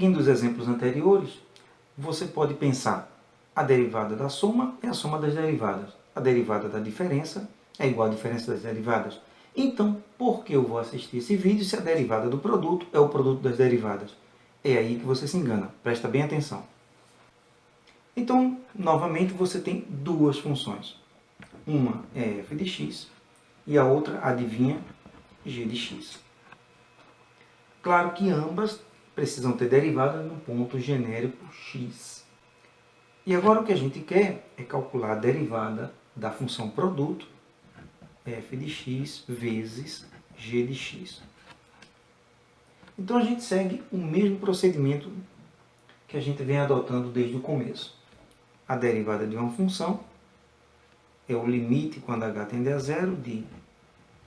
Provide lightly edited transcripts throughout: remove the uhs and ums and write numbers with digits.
Seguindo os exemplos anteriores, você pode pensar: a derivada da soma é a soma das derivadas. A derivada da diferença é igual à diferença das derivadas. Então, por que eu vou assistir esse vídeo se a derivada do produto é o produto das derivadas? É aí que você se engana. Presta bem atenção. Então, novamente, você tem duas funções. Uma é f de x e a outra, adivinha, g de x. Claro que ambas precisam ter derivada no ponto genérico x. E agora o que a gente quer é calcular a derivada da função produto, f de x vezes g de x. Então a gente segue o mesmo procedimento que a gente vem adotando desde o começo. A derivada de uma função é o limite quando h tende a zero de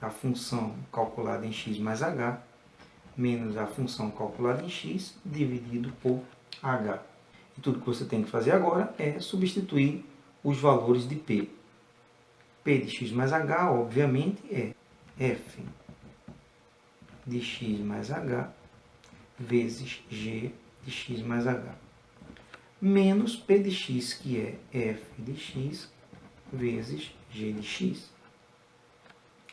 a função calculada em x mais h menos a função calculada em x dividido por h. E tudo que você tem que fazer agora é substituir os valores de p. P de x mais h, obviamente, é f de x mais h vezes g de x mais h. Menos p de x, que é f de x vezes g de x.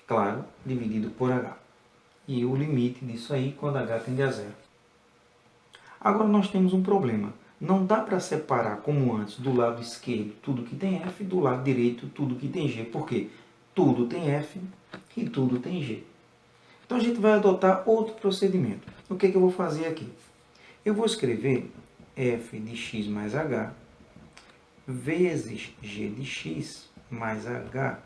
Claro, dividido por h. E o limite disso aí quando h tende a zero. Agora nós temos um problema. Não dá para separar, como antes, do lado esquerdo tudo que tem f, do lado direito tudo que tem g. Por quê? Tudo tem f e tudo tem g. Então a gente vai adotar outro procedimento. O que é que eu vou fazer aqui? Eu vou escrever f de x mais h vezes g de x mais h.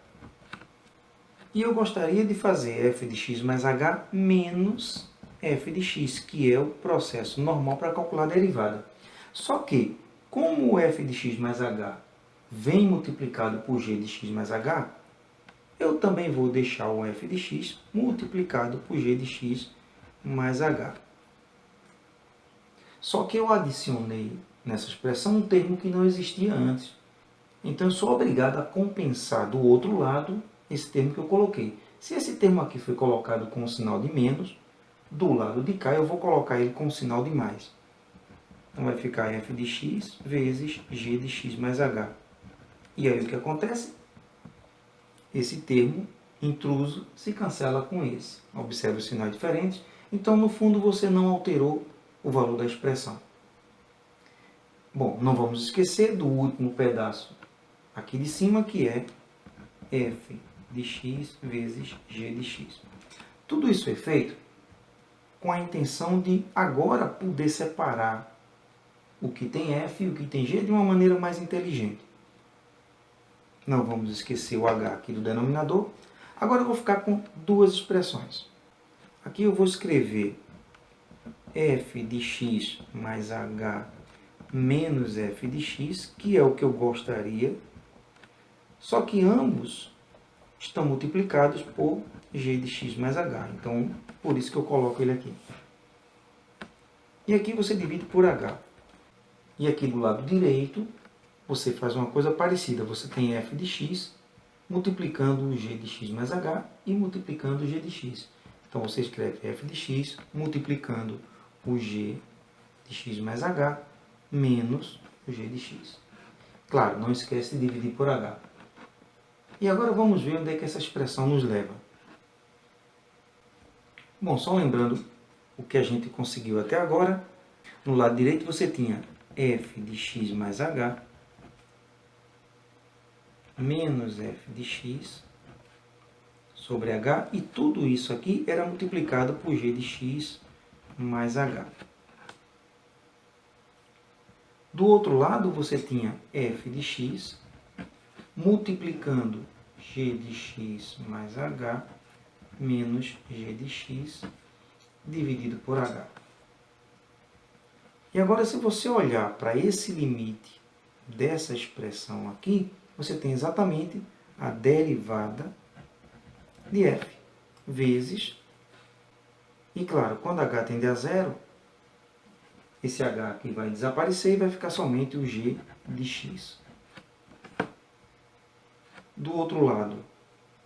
E eu gostaria de fazer f de x mais h menos f de x, que é o processo normal para calcular a derivada. Só que, como o f de x mais h vem multiplicado por g de x mais h, eu também vou deixar o f de x multiplicado por g de x mais h. Só que eu adicionei nessa expressão um termo que não existia antes. Então, eu sou obrigado a compensar do outro lado esse termo que eu coloquei. Se esse termo aqui foi colocado com o sinal de menos, do lado de cá eu vou colocar ele com o sinal de mais. Então, vai ficar f de x vezes g de x mais h. E aí o que acontece? Esse termo intruso se cancela com esse. Observe os sinais diferentes. Então, no fundo, você não alterou o valor da expressão. Bom, não vamos esquecer do último pedaço aqui de cima, que é f de x vezes g de x. Tudo isso é feito com a intenção de agora poder separar o que tem f e o que tem g de uma maneira mais inteligente. Não vamos esquecer o h aqui do denominador. Agora eu vou ficar com duas expressões. Aqui eu vou escrever f de x mais h menos f de x, que é o que eu gostaria, só que ambos estão multiplicados por g de x mais h. Então, por isso que eu coloco ele aqui. E aqui você divide por h. E aqui do lado direito, você faz uma coisa parecida. Você tem f de x multiplicando o g de x mais h e multiplicando o g de x. Então, você escreve f de x multiplicando o g de x mais h menos o g de x. Claro, não esquece de dividir por h. E agora vamos ver onde é que essa expressão nos leva. Bom, só lembrando o que a gente conseguiu até agora. No lado direito você tinha f de x mais h menos f de x sobre h, e tudo isso aqui era multiplicado por g de x mais h. Do outro lado você tinha f de x multiplicando g de x mais h menos g de x dividido por h. E agora, se você olhar para esse limite dessa expressão aqui, você tem exatamente a derivada de f vezes, e claro, quando h tende a zero, esse h aqui vai desaparecer e vai ficar somente o g de x. Do outro lado,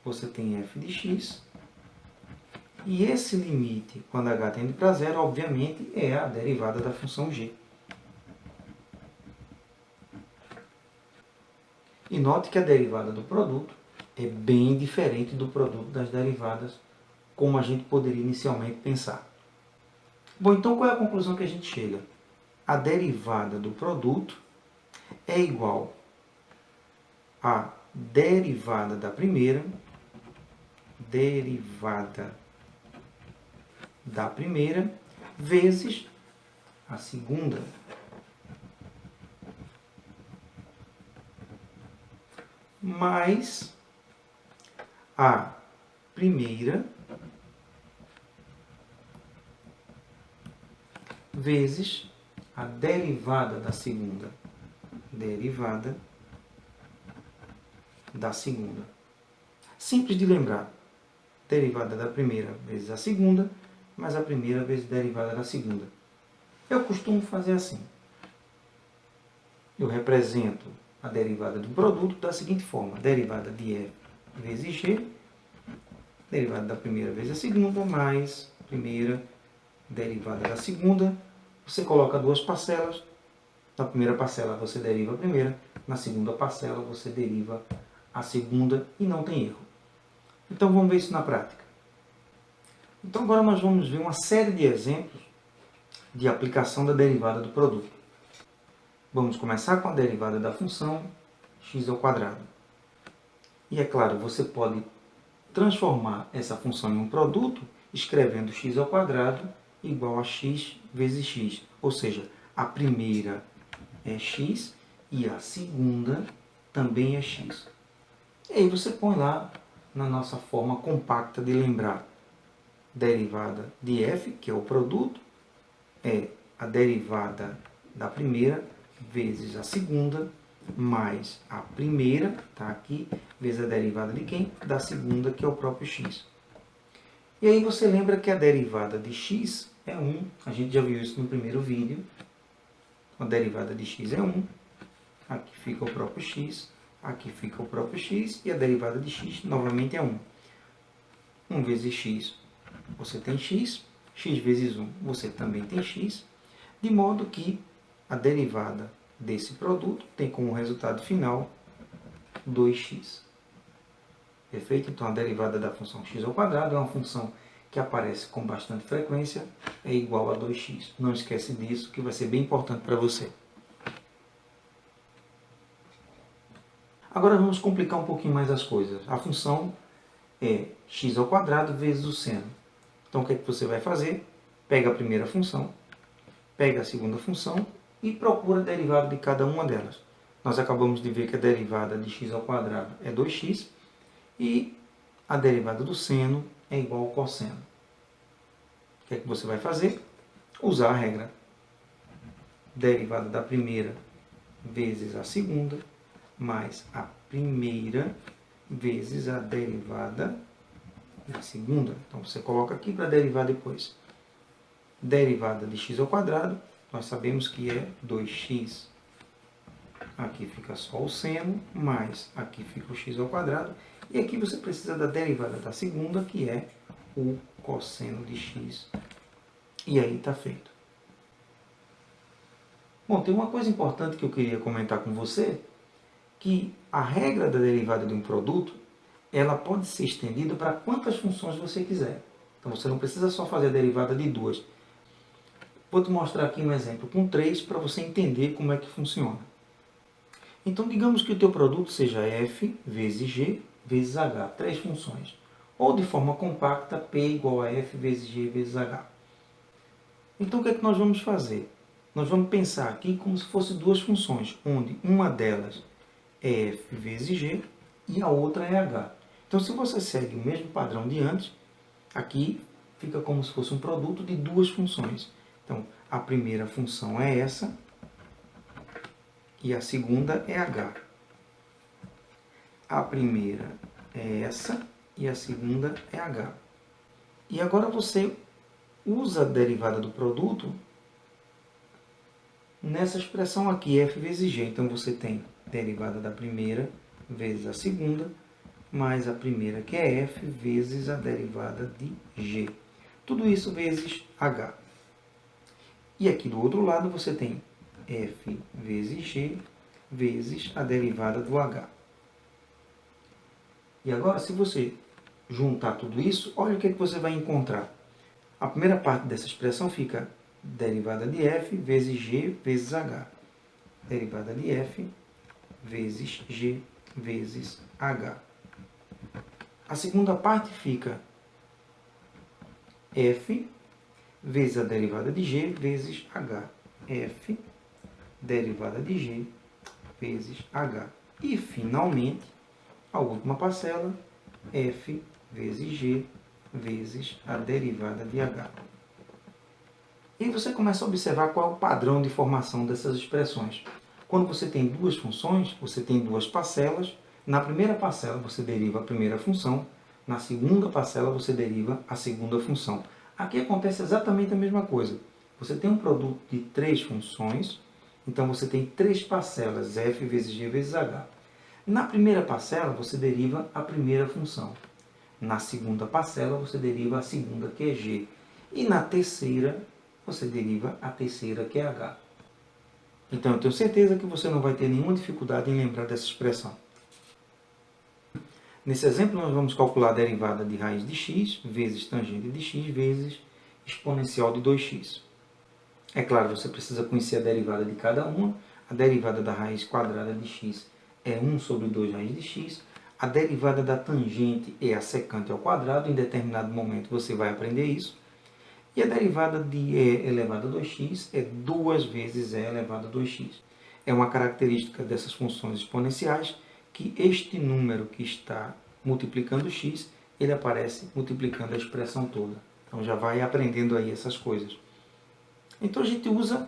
você tem f de x E esse limite, quando h tende para zero, obviamente, é a derivada da função g. E note que a derivada do produto é bem diferente do produto das derivadas, como a gente poderia inicialmente pensar. Bom, então qual é a conclusão que a gente chega? A derivada do produto é igual a derivada da primeira vezes a segunda. Mais a primeira vezes a derivada da segunda. Derivada da segunda. Simples de lembrar. Derivada da primeira vezes a segunda, mais a primeira vezes a derivada da segunda. Eu costumo fazer assim. Eu represento a derivada do produto da seguinte forma. Derivada de f vezes g, derivada da primeira vezes a segunda, mais a primeira derivada da segunda. Você coloca duas parcelas. Na primeira parcela você deriva a primeira, na segunda parcela você deriva a segunda e não tem erro. Então vamos ver isso na prática. Então agora nós vamos ver uma série de exemplos de aplicação da derivada do produto. Vamos começar com a derivada da função x ao quadrado. E é claro, você pode transformar essa função em um produto escrevendo x ao quadrado igual a x vezes x. Ou seja, a primeira é x e a segunda também é x. E aí você põe lá na nossa forma compacta de lembrar. Derivada de f, que é o produto, é a derivada da primeira vezes a segunda, mais a primeira, está aqui, vezes a derivada de quem? Da segunda, que é o próprio x. E aí você lembra que a derivada de x é 1, a gente já viu isso no primeiro vídeo. A derivada de x é 1, aqui fica o próprio x, aqui fica o próprio x, e a derivada de x novamente é 1. 1 vezes x, você tem x, x vezes 1, você também tem x, de modo que a derivada desse produto tem como resultado final 2x. Perfeito? Então, a derivada da função x ao quadrado é uma função que aparece com bastante frequência, é igual a 2x. Não esquece disso, que vai ser bem importante para você. Agora vamos complicar um pouquinho mais as coisas. A função é x ao quadrado vezes o seno. Então, o que é que você vai fazer? Pega a primeira função, pega a segunda função e procura a derivada de cada uma delas. Nós acabamos de ver que a derivada de x ao quadrado é 2x e a derivada do seno é igual ao cosseno. O que é que você vai fazer? Usar a regra. Derivada da primeira vezes a segunda, mais a primeira vezes a derivada da segunda. Então, você coloca aqui para derivar depois. Derivada de x ao quadrado, nós sabemos que é 2x. Aqui fica só o seno, mais aqui fica o x ao quadrado. E aqui você precisa da derivada da segunda, que é o cosseno de x. E aí está feito. Bom, tem uma coisa importante que eu queria comentar com você, que a regra da derivada de um produto, ela pode ser estendida para quantas funções você quiser. Então, você não precisa só fazer a derivada de duas. Vou te mostrar aqui um exemplo com 3 para você entender como é que funciona. Então, digamos que o teu produto seja f vezes g vezes h, 3 funções. Ou de forma compacta, p igual a f vezes g vezes h. Então, o que é que nós vamos fazer? Nós vamos pensar aqui como se fossem duas funções, onde uma delas é f vezes g e a outra é h. Então, se você segue o mesmo padrão de antes, aqui fica como se fosse um produto de duas funções. Então, a primeira função é essa e a segunda é h. A primeira é essa e a segunda é h. E agora você usa a derivada do produto nessa expressão aqui, f vezes g. Então, você tem derivada da primeira vezes a segunda, mais a primeira, que é f, vezes a derivada de g. Tudo isso vezes h. E aqui do outro lado você tem f vezes g vezes a derivada do h. E agora, se você juntar tudo isso, olha o que você vai encontrar. A primeira parte dessa expressão fica derivada de f vezes g vezes h. Derivada de f vezes g vezes h. A segunda parte fica f vezes a derivada de g vezes h. F derivada de g vezes h. E, finalmente, a última parcela, f vezes g vezes a derivada de h. E você começa a observar qual é o padrão de formação dessas expressões. Quando você tem duas funções, você tem duas parcelas. Na primeira parcela, você deriva a primeira função. Na segunda parcela, você deriva a segunda função. Aqui acontece exatamente a mesma coisa. Você tem um produto de três funções, então você tem três parcelas, f vezes g vezes h. Na primeira parcela, você deriva a primeira função. Na segunda parcela, você deriva a segunda, que é g. E na terceira, você deriva a terceira, que é h. Então, eu tenho certeza que você não vai ter nenhuma dificuldade em lembrar dessa expressão. Nesse exemplo, nós vamos calcular a derivada de raiz de x vezes tangente de x vezes exponencial de 2x. É claro, você precisa conhecer a derivada de cada uma. A derivada da raiz quadrada de x é 1 sobre 2 raiz de x. A derivada da tangente é a secante ao quadrado. Em determinado momento você vai aprender isso. E a derivada de e elevado a 2x é 2 vezes e elevado a 2x. É uma característica dessas funções exponenciais que este número que está multiplicando x, ele aparece multiplicando a expressão toda. Então já vai aprendendo aí essas coisas. Então a gente usa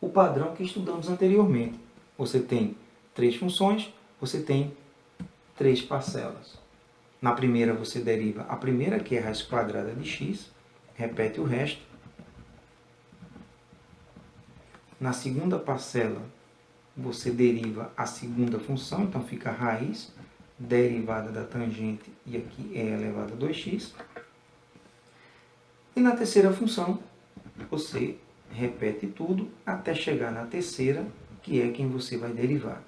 o padrão que estudamos anteriormente. Você tem três funções, você tem três parcelas. Na primeira você deriva a primeira, que é a raiz quadrada de x, repete o resto. Na segunda parcela você deriva a segunda função, então fica a raiz derivada da tangente, e aqui é elevado a 2x. E na terceira função, você repete tudo até chegar na terceira, que é quem você vai derivar.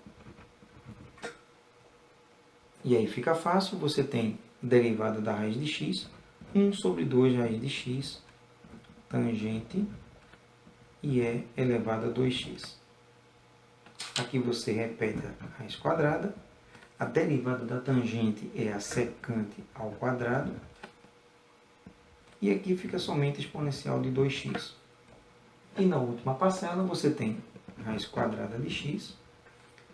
E aí fica fácil, você tem derivada da raiz de x, 1 sobre 2 raiz de x, tangente, e é elevado a 2x. Aqui você repete a raiz quadrada. A derivada da tangente é a secante ao quadrado. E aqui fica somente exponencial de 2x. E na última parcela você tem raiz quadrada de x.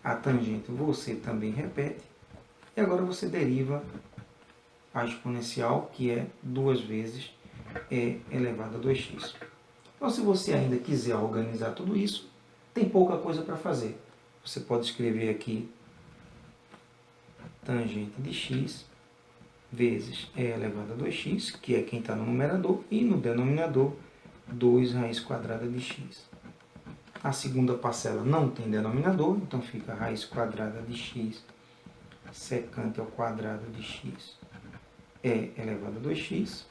A tangente você também repete. E agora você deriva a exponencial, que é 2 vezes e elevado a 2x. Então, se você ainda quiser organizar tudo isso, tem pouca coisa para fazer. Você pode escrever aqui tangente de x vezes e elevado a 2x, que é quem está no numerador, e no denominador 2 raiz quadrada de x. A segunda parcela não tem denominador, então fica raiz quadrada de x secante ao quadrado de x é elevado a 2x.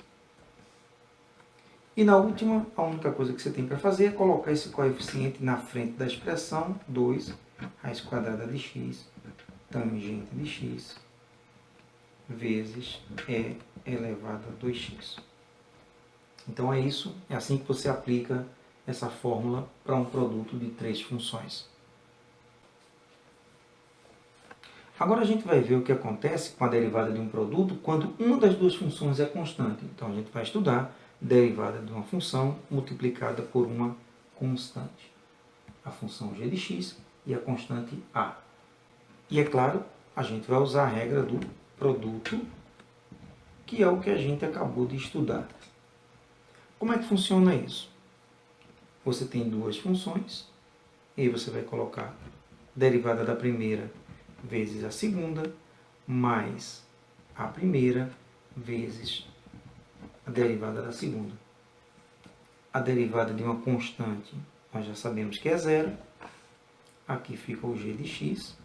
E na última, a única coisa que você tem para fazer é colocar esse coeficiente na frente da expressão, 2 raiz quadrada de x, tangente de x, vezes e elevado a 2x. Então é isso, é assim que você aplica essa fórmula para um produto de três funções. Agora a gente vai ver o que acontece com a derivada de um produto quando uma das duas funções é constante. Então a gente vai estudar derivada de uma função multiplicada por uma constante. A função g de x e a constante a. E é claro, a gente vai usar a regra do produto, que é o que a gente acabou de estudar. Como é que funciona isso? Você tem duas funções, e aí você vai colocar derivada da primeira vezes a segunda, mais a primeira vezes a derivada da segunda. A derivada de uma constante, nós já sabemos que é zero. Aqui fica o g de x,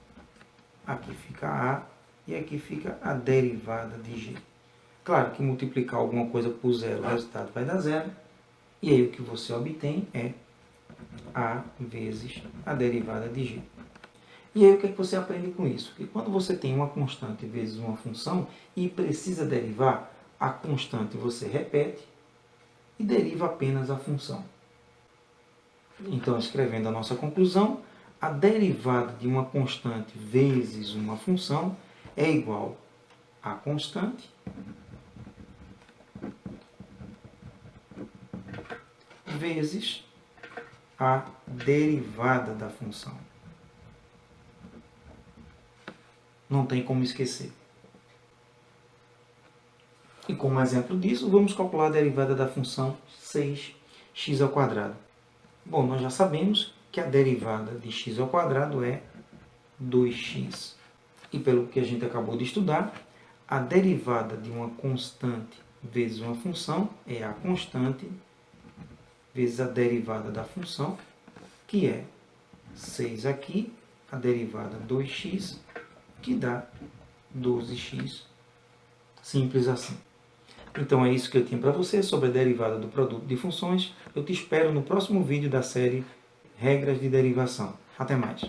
aqui fica a, e aqui fica a derivada de g. Claro que multiplicar alguma coisa por zero, o resultado vai dar zero. E aí o que você obtém é a vezes a derivada de g. E aí o que é que você aprende com isso? Que quando você tem uma constante vezes uma função e precisa derivar, a constante você repete e deriva apenas a função. Então, escrevendo a nossa conclusão, a derivada de uma constante vezes uma função é igual a constante vezes a derivada da função. Não tem como esquecer. E como exemplo disso, vamos calcular a derivada da função 6x². Bom, nós já sabemos que a derivada de x² é 2x. E pelo que a gente acabou de estudar, a derivada de uma constante vezes uma função é a constante vezes a derivada da função, que é 6 aqui, a derivada 2x, que dá 12x. Simples assim. Então é isso que eu tinha para você sobre a derivada do produto de funções. Eu te espero no próximo vídeo da série Regras de Derivação. Até mais!